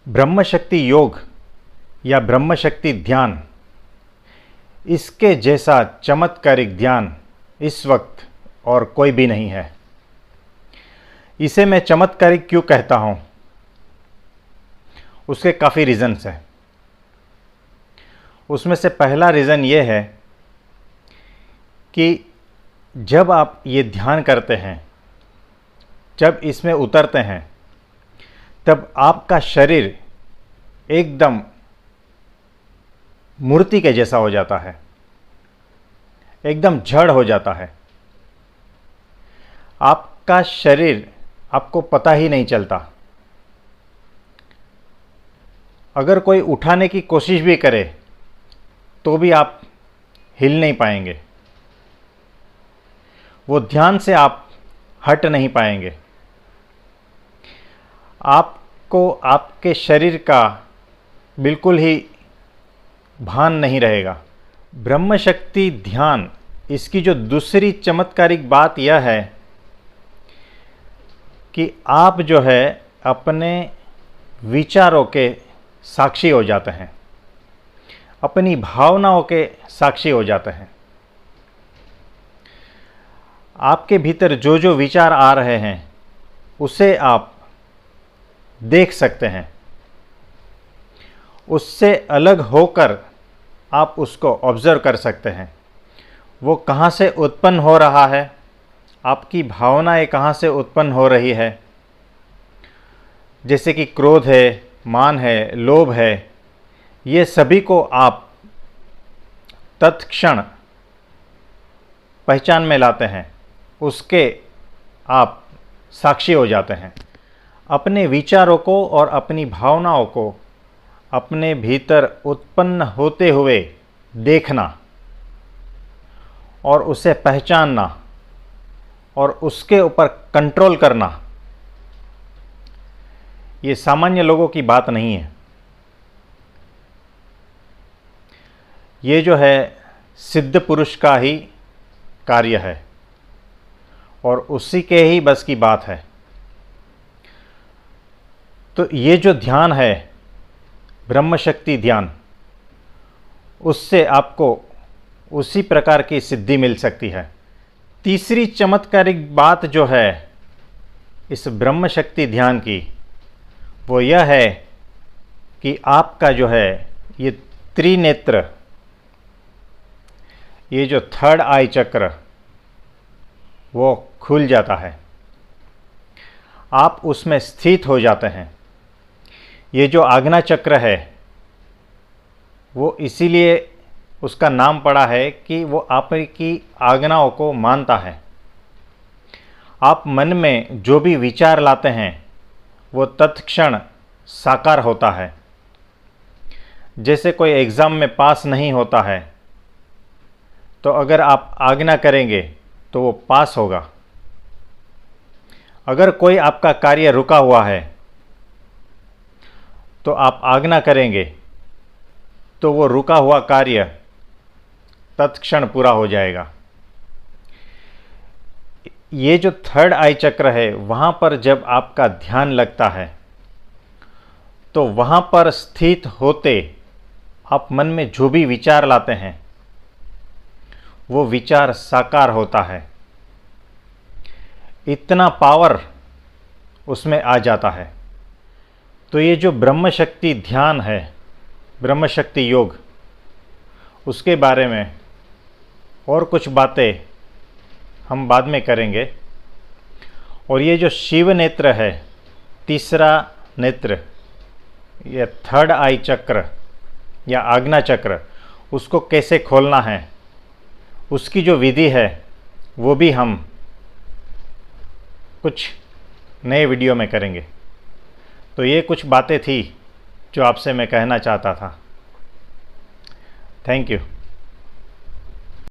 ब्रह्मशक्ति योग या ब्रह्मशक्ति ध्यान, इसके जैसा चमत्कारिक ध्यान इस वक्त और कोई भी नहीं है। इसे मैं चमत्कारिक क्यों कहता हूँ, उसके काफ़ी रीज़न्स हैं। उसमें से पहला रीज़न ये है कि जब आप ये ध्यान करते हैं, जब इसमें उतरते हैं, तब आपका शरीर एकदम मूर्ति के जैसा हो जाता है, एकदम जड़ हो जाता है। आपका शरीर आपको पता ही नहीं चलता। अगर कोई उठाने की कोशिश भी करे तो भी आप हिल नहीं पाएंगे, वो ध्यान से आप हट नहीं पाएंगे। आपको आपके शरीर का बिल्कुल ही भान नहीं रहेगा। ब्रह्मशक्ति ध्यान, इसकी जो दूसरी चमत्कारिक बात यह है कि आप जो है अपने विचारों के साक्षी हो जाते हैं, अपनी भावनाओं के साक्षी हो जाते हैं। आपके भीतर जो जो विचार आ रहे हैं उसे आप देख सकते हैं, उससे अलग होकर आप उसको ऑब्जर्व कर सकते हैं। वो कहाँ से उत्पन्न हो रहा है, आपकी भावनाएं कहाँ से उत्पन्न हो रही है, जैसे कि क्रोध है, मान है, लोभ है, ये सभी को आप तत्क्षण पहचान में लाते हैं, उसके आप साक्षी हो जाते हैं। अपने विचारों को और अपनी भावनाओं को अपने भीतर उत्पन्न होते हुए देखना और उसे पहचानना और उसके ऊपर कंट्रोल करना, ये सामान्य लोगों की बात नहीं है। ये जो है सिद्ध पुरुष का ही कार्य है और उसी के ही बस की बात है। तो ये जो ध्यान है ब्रह्मशक्ति ध्यान, उससे आपको उसी प्रकार की सिद्धि मिल सकती है। तीसरी चमत्कारिक बात जो है इस ब्रह्मशक्ति ध्यान की, वो यह है कि आपका जो है ये त्रिनेत्र, ये जो थर्ड आई चक्र, वो खुल जाता है, आप उसमें स्थित हो जाते हैं। ये जो आज्ञा चक्र है वो इसीलिए उसका नाम पड़ा है कि वो आपकी आज्ञाओं को मानता है। आप मन में जो भी विचार लाते हैं वो तत्क्षण साकार होता है। जैसे कोई एग्ज़ाम में पास नहीं होता है तो अगर आप आज्ञा करेंगे तो वो पास होगा। अगर कोई आपका कार्य रुका हुआ है तो आप आज्ञा करेंगे तो वो रुका हुआ कार्य तत्क्षण पूरा हो जाएगा। ये जो थर्ड आई चक्र है, वहाँ पर जब आपका ध्यान लगता है तो वहाँ पर स्थित होते आप मन में जो भी विचार लाते हैं वो विचार साकार होता है। इतना पावर उसमें आ जाता है। तो ये जो ब्रह्मशक्ति ध्यान है, ब्रह्मशक्ति योग, उसके बारे में और कुछ बातें हम बाद में करेंगे। और ये जो शिव नेत्र है, तीसरा नेत्र, ये थर्ड आई चक्र या आज्ञा चक्र, उसको कैसे खोलना है, उसकी जो विधि है वो भी हम कुछ नए वीडियो में करेंगे। तो ये कुछ बातें थी जो आपसे मैं कहना चाहता था। Thank you.